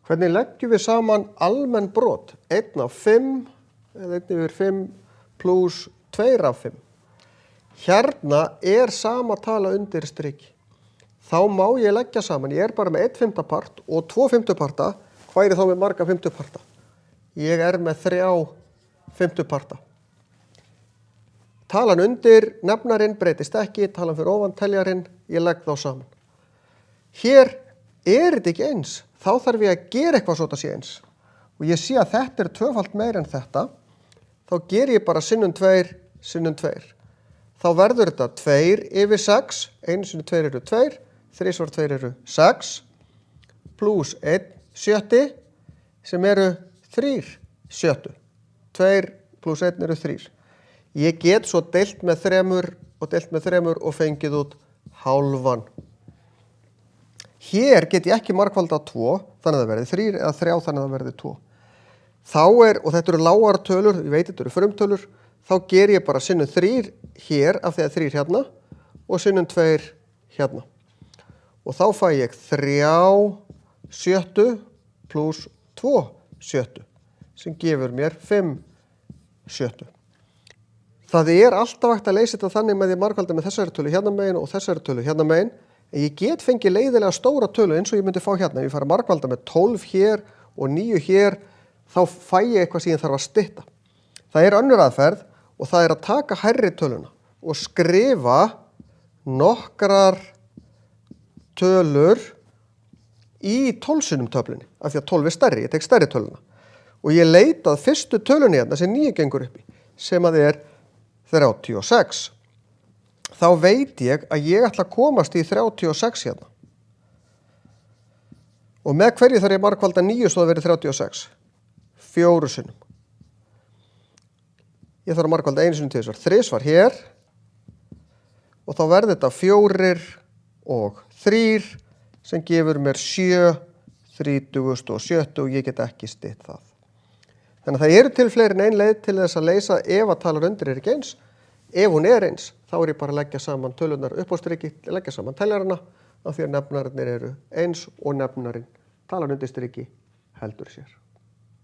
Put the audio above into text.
Hvernig leggjum við saman almenn brot? 1 af 5 eða 1 yfir 5 pluss 2 af 5. Hérna sama tala undir striki. Þá má ég leggja saman, ég bara með 1/5 part og 2/5 parta. Hvað þá með marga 5 parta? Ég með 3 5 parta. Talan undir, nefnarinn breytist ekki, talan fyrir ofan teljarinn, ég legg þá saman. Hér þetta ekki eins, þá þarf ég að gera eitthvað svo þetta sé eins. Og ég sé að þetta tvöfalt meira en þetta, þá ger ég bara sinnum 2, sinnum 2. Þá verður þetta 2 yfir 6, 1 sinnum 2 eru 2, 3 sinnum 2 eru 6, pluss 1 sjötti, sem eru 3 sjöttu. 2 pluss 1 eru 3. Ég get svo deilt með 3 og deilt með 3 og fengið út hálfan. Hér get ég ekki margfalda 2, þannig að það verði 3, eða 3 þannig að það verði 2. Þá og þetta eru lágar tölur, ég veit þetta eru frumtölur, þá ger ég bara sinnum 3 hér, af því að 3 hérna, og sinnum 2 hérna. Og þá fæ ég 3 sjöttu pluss 2 sjöttu, sem gefur mér 5 sjöttu. Það alltaf hægt að leysa þetta þannig með því margfalda með þessari tölu hérna megin og þessari tölu hérna megin, en ég get fengið leiðilega stóra tölu eins og ég myndi fá hérna. Ef ég fara margfalda með 12 hér og 9 hér, þá fæ ég eitthvað sem ég þarf að stytta. Það önnur aðferð og það að taka hærri töluna og skrifa nokkrar tölur í 12 sinnum töflunni, af því að 12 stærri, ég tek stærri töluna. Og ég leita að fyrstu tölunni hérna sem 9 gengur upp í, sem að 36. Þá veit ég að ég ætla að komast í 36 hérna. Og með hverju þarf ég margfalda 9 svo það verið 36? 4 sinnum. Ég þarf að margfalda 1 sinnum 2, 3 hér. Og þá verður þetta 4 og 3 sem gefur mér 7, 37 og ég get ekki stytt það. Þannig að það til fleiri en ein leið til þess að leysa ef að talar undir ekki eins. Ef hún eins, þá ég bara að leggja saman tölunar upp á striki, leggja saman teljarana, af því að nefnarnir eru eins og nefnarinn talar undir striki heldur sér.